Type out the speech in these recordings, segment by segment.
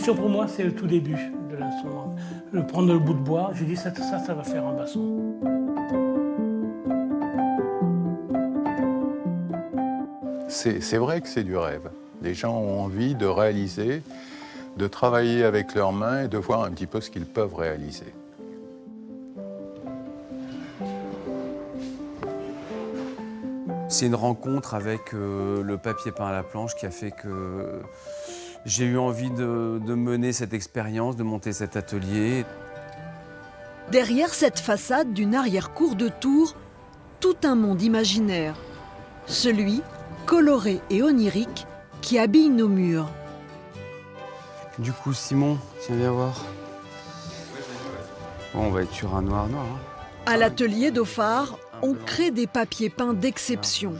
l'émotion pour moi, c'est le tout début de l'instrument. Prendre le bout de bois, j'ai dit ça va faire un basson. C'est vrai que c'est du rêve. Les gens ont envie de réaliser, de travailler avec leurs mains et de voir un petit peu ce qu'ils peuvent réaliser. C'est une rencontre avec le papier peint à la planche qui a fait que j'ai eu envie de mener cette expérience, de monter cet atelier. Derrière cette façade d'une arrière-cour de tour, tout un monde imaginaire. Celui, coloré et onirique, qui habille nos murs. Du coup, Simon, tiens, viens voir. Bon, on va être sur un noir-noir. Hein. À l'atelier d'Ophar, on crée des papiers peints d'exception.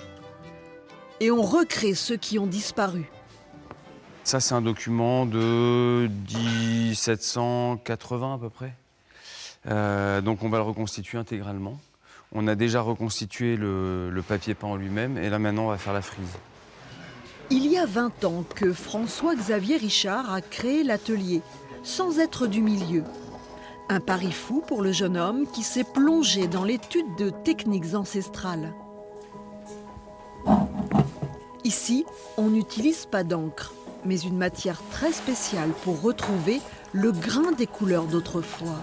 Et on recrée ceux qui ont disparu. Ça, c'est un document de 1780 à peu près. Donc on va le reconstituer intégralement. On a déjà reconstitué le papier peint en lui-même et là maintenant on va faire la frise. Il y a 20 ans que François-Xavier Richard a créé l'atelier, sans être du milieu. Un pari fou pour le jeune homme qui s'est plongé dans l'étude de techniques ancestrales. Ici, on n'utilise pas d'encre, mais une matière très spéciale pour retrouver le grain des couleurs d'autrefois.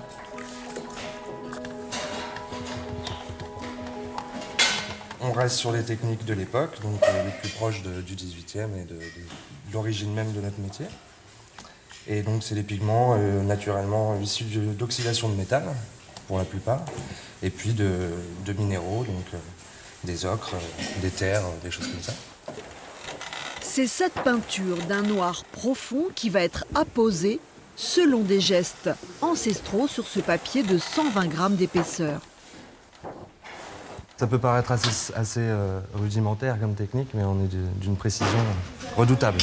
On reste sur les techniques de l'époque, donc les plus proches du 18e et de l'origine même de notre métier. Et donc c'est des pigments naturellement issus d'oxydation de métal, pour la plupart, et puis de minéraux, donc des ocres, des terres, des choses comme ça. C'est cette peinture d'un noir profond qui va être apposée selon des gestes ancestraux sur ce papier de 120 grammes d'épaisseur. Ça peut paraître assez rudimentaire comme technique, mais on est d'une précision redoutable.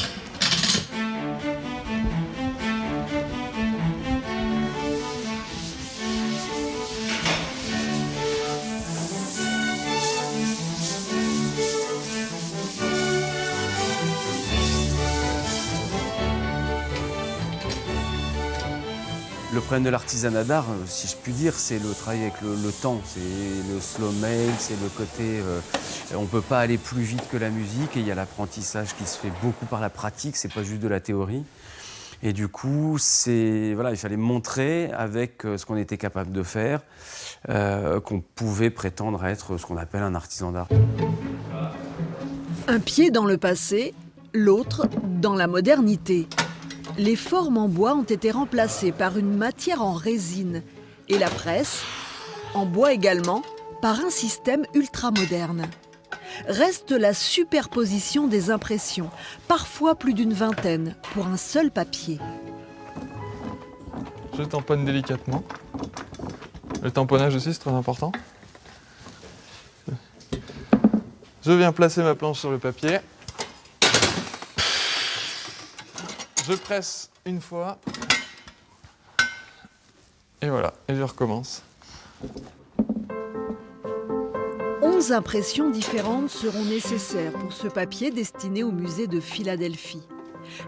Le problème de l'artisanat d'art, si je puis dire, c'est le travail avec le temps. C'est le slow mail, c'est le côté... on ne peut pas aller plus vite que la musique et il y a l'apprentissage qui se fait beaucoup par la pratique, c'est pas juste de la théorie. Et du coup, voilà, il fallait montrer avec ce qu'on était capable de faire qu'on pouvait prétendre être ce qu'on appelle un artisan d'art. Un pied dans le passé, l'autre dans la modernité. Les formes en bois ont été remplacées par une matière en résine et la presse, en bois également, par un système ultramoderne. Reste la superposition des impressions, parfois plus d'une vingtaine, pour un seul papier. Je tamponne délicatement. Le tamponnage aussi, c'est très important. Je viens placer ma planche sur le papier. Je presse une fois. Et voilà, et je recommence. 11 impressions différentes seront nécessaires pour ce papier destiné au musée de Philadelphie.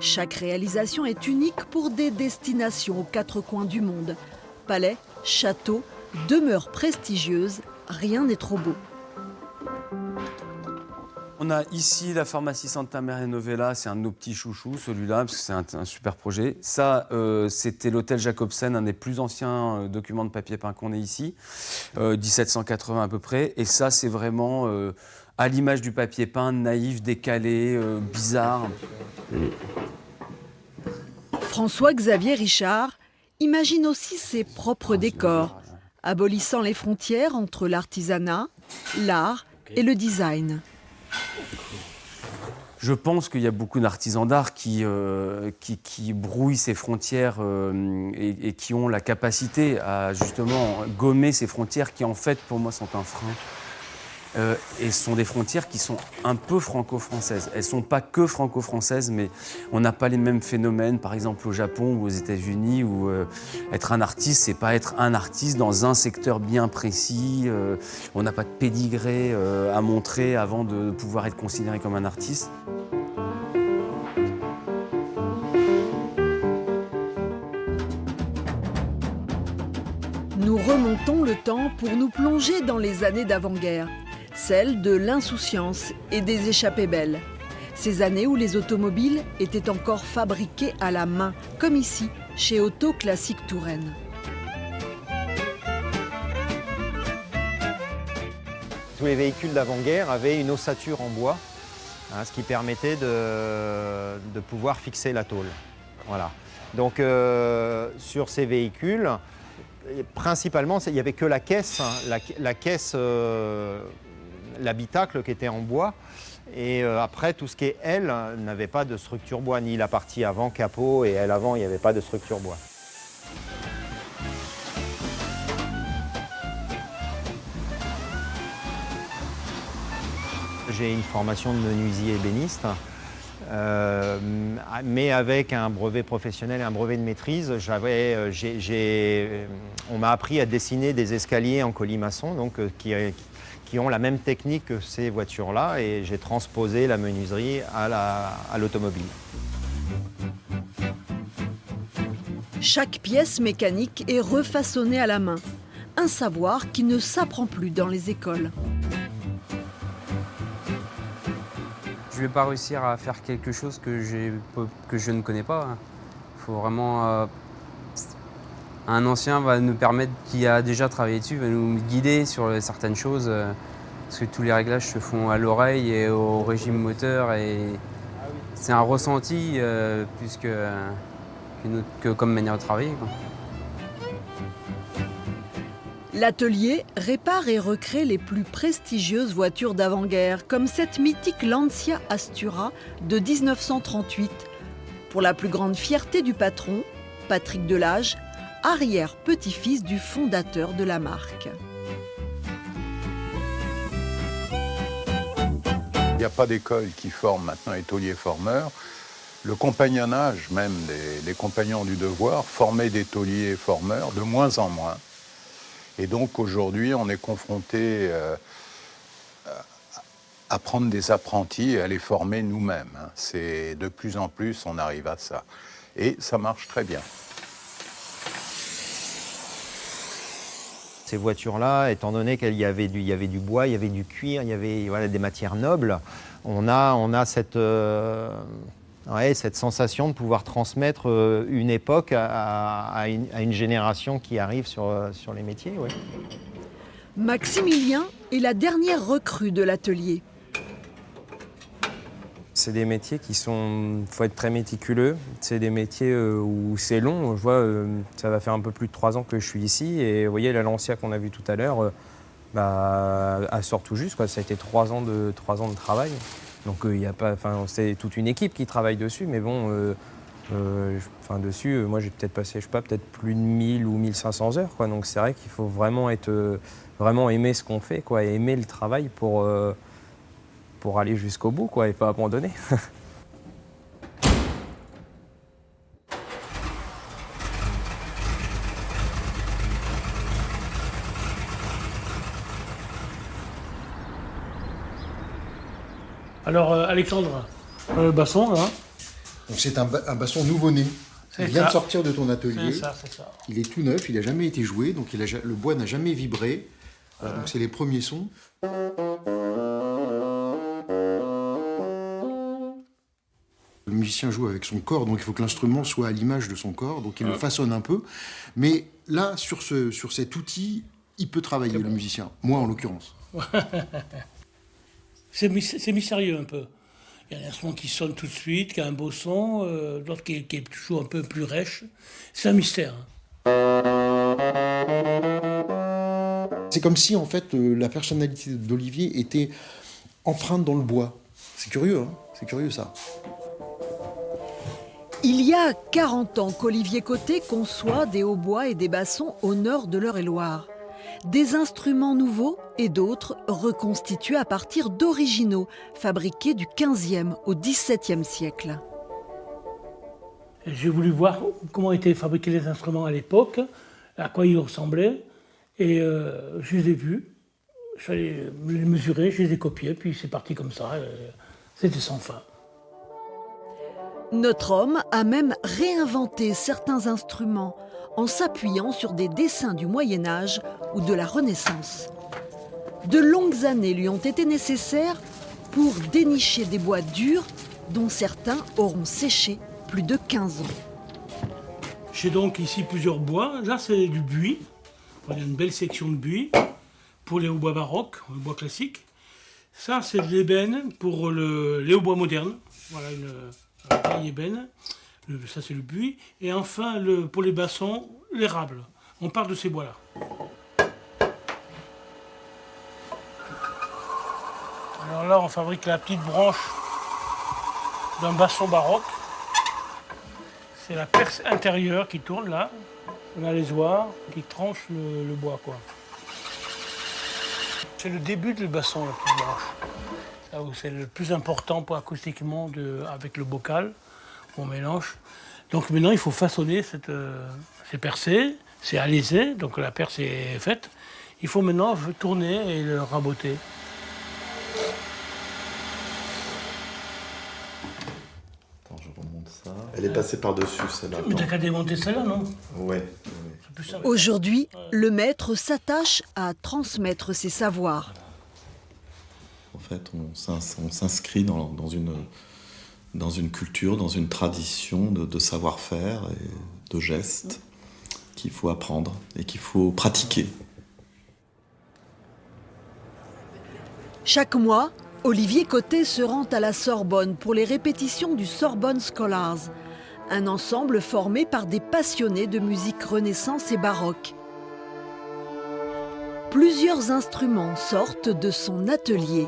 Chaque réalisation est unique pour des destinations aux quatre coins du monde. Palais, châteaux, demeures prestigieuses, rien n'est trop beau. On a ici la pharmacie Santa Maria Novella, c'est un de nos petits chouchous, celui-là, parce que c'est un super projet. Ça, c'était l'hôtel Jacobsen, un des plus anciens documents de papier peint qu'on ait ici, 1780 à peu près. Et ça, c'est vraiment à l'image du papier peint, naïf, décalé, bizarre. François-Xavier Richard imagine aussi ses propres décors, abolissant les frontières entre l'artisanat, l'art et le design. Je pense qu'il y a beaucoup d'artisans d'art qui brouillent ces frontières et qui ont la capacité à justement gommer ces frontières qui en fait pour moi sont un frein. Et ce sont des frontières qui sont un peu franco-françaises. Elles ne sont pas que franco-françaises, mais on n'a pas les mêmes phénomènes, par exemple au Japon ou aux États-Unis, où être un artiste, c'est pas être un artiste dans un secteur bien précis. On n'a pas de pédigré à montrer avant de pouvoir être considéré comme un artiste. Remontons le temps pour nous plonger dans les années d'avant-guerre, celles de l'insouciance et des échappées belles. Ces années où les automobiles étaient encore fabriquées à la main, comme ici, chez Auto Classique Touraine. Tous les véhicules d'avant-guerre avaient une ossature en bois, hein, ce qui permettait de pouvoir fixer la tôle. Voilà. Donc sur ces véhicules, principalement, il n'y avait que la caisse, hein, la caisse, l'habitacle qui était en bois. Et après, tout ce qui est aile n'avait pas de structure bois, ni la partie avant, capot et aile avant, il n'y avait pas de structure bois. J'ai une formation de menuisier ébéniste, mais avec un brevet professionnel et un brevet de maîtrise. On m'a appris à dessiner des escaliers en colimaçon, donc, qui ont la même technique que ces voitures-là, et j'ai transposé la menuiserie à l'automobile. Chaque pièce mécanique est refaçonnée à la main, un savoir qui ne s'apprend plus dans les écoles. Je ne vais pas réussir à faire quelque chose que je ne connais pas. Il faut vraiment... un ancien va nous permettre, qui a déjà travaillé dessus, va nous guider sur certaines choses. Parce que tous les réglages se font à l'oreille et au régime moteur. Et c'est un ressenti plus que comme manière de travailler, quoi. L'atelier répare et recrée les plus prestigieuses voitures d'avant-guerre, comme cette mythique Lancia Astura de 1938, pour la plus grande fierté du patron, Patrick Delage, arrière-petit-fils du fondateur de la marque. Il n'y a pas d'école qui forme maintenant les tauliers-formeurs. Le compagnonnage, même les compagnons du devoir, formaient des tauliers-formeurs de moins en moins. Et donc aujourd'hui, on est confronté à prendre des apprentis et à les former nous-mêmes. C'est de plus en plus, on arrive à ça. Et ça marche très bien. Ces voitures-là, étant donné qu'il y avait du bois, il y avait du cuir, il y avait des matières nobles, on a cette sensation de pouvoir transmettre une époque à une génération qui arrive sur les métiers. Ouais. Maximilien est la dernière recrue de l'atelier. C'est des métiers qui sont... Il faut être très méticuleux. C'est des métiers où c'est long. Je vois, ça va faire un peu plus de 3 ans que je suis ici. Et vous voyez, la Lancia qu'on a vue tout à l'heure, elle sort tout juste, quoi. Ça a été 3 ans de travail. Donc il y a pas, c'est toute une équipe qui travaille dessus. Mais bon, dessus, moi j'ai peut-être passé, je sais pas, peut-être plus de 1000 ou 1500 heures, quoi. Donc c'est vrai qu'il faut vraiment aimer ce qu'on fait, quoi, et aimer le travail pour aller jusqu'au bout, quoi, et pas abandonner. Alors, Alexandre, basson, là. Donc c'est un basson nouveau-né. Il vient de sortir de ton atelier. C'est ça. Il est tout neuf, il n'a jamais été joué, donc le bois n'a jamais vibré. Donc c'est les premiers sons. Le musicien joue avec son corps, donc il faut que l'instrument soit à l'image de son corps, donc il le façonne un peu. Mais là, sur cet outil, il peut travailler, le musicien. Moi, en l'occurrence. C'est mystérieux un peu. Il y a un instrument qui sonne tout de suite, qui a un beau son, l'autre qui est toujours un peu plus rêche. C'est un mystère. C'est comme si, en fait, la personnalité d'Olivier était empreinte dans le bois. C'est curieux, hein ? C'est curieux, ça. Il y a 40 ans qu'Olivier Côté conçoit des hautbois et des bassons au nord de l'Eure-et-Loire. Des instruments nouveaux et d'autres reconstitués à partir d'originaux, fabriqués du 15e au 17e siècle. J'ai voulu voir comment étaient fabriqués les instruments à l'époque, à quoi ils ressemblaient, et je les ai vus. Je suis allé les mesurer, je les ai copiés, puis c'est parti comme ça. C'était sans fin. Notre homme a même réinventé certains instruments en s'appuyant sur des dessins du Moyen-Âge ou de la Renaissance. De longues années lui ont été nécessaires pour dénicher des bois durs dont certains auront séché plus de 15 ans. J'ai donc ici plusieurs bois. Là, c'est du buis. On a une belle section de buis pour les hauts-bois baroques, le bois classique. Ça, c'est de l'ébène pour les hauts-bois modernes. Voilà une vieille ébène. Ça, c'est le buis. Et enfin, pour les bassons, l'érable. On parle de ces bois-là. Alors là, on fabrique la petite branche d'un basson baroque. C'est la perce intérieure qui tourne là. On a les oirs qui tranchent le bois, quoi. C'est le début du basson, la petite branche. Là où c'est le plus important pour acoustiquement avec le bocal qu'on mélange. Donc maintenant, il faut façonner ces percées. C'est alésé, donc la perce est faite. Il faut maintenant tourner et le raboter. Elle est passée par-dessus, celle-là. Mais t'as qu'à démonter celle-là, non? Ouais. C'est plus simple. Aujourd'hui, le maître s'attache à transmettre ses savoirs. En fait, on s'inscrit dans une culture, dans une tradition de savoir-faire et de gestes qu'il faut apprendre et qu'il faut pratiquer. Chaque mois, Olivier Côté se rend à la Sorbonne pour les répétitions du Sorbonne Scholars, un ensemble formé par des passionnés de musique renaissance et baroque. Plusieurs instruments sortent de son atelier.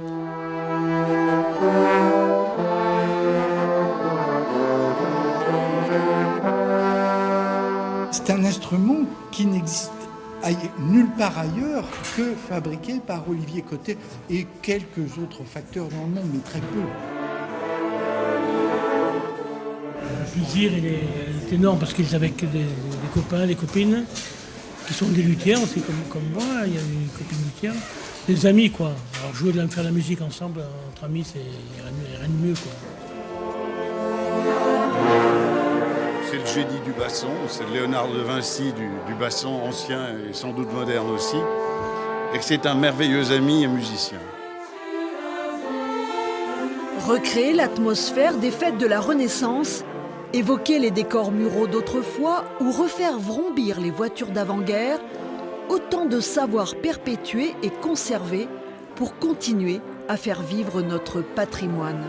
C'est un instrument qui n'existe nulle part ailleurs que fabriqué par Olivier Côté et quelques autres facteurs dans le monde, mais très peu. Le plaisir, il est énorme parce qu'ils avaient que des copains, des copines qui sont des luthiers aussi comme moi. Il y a des copines luthières, des amis, quoi. Alors jouer, faire de la musique ensemble entre amis, c'est rien de mieux, quoi. C'est le jeudi du basson, c'est Léonard de Vinci du basson ancien et sans doute moderne aussi, et que c'est un merveilleux ami et musicien. Recréer l'atmosphère des fêtes de la Renaissance, évoquer les décors muraux d'autrefois ou refaire vrombir les voitures d'avant-guerre, autant de savoirs perpétués et conservés pour continuer à faire vivre notre patrimoine.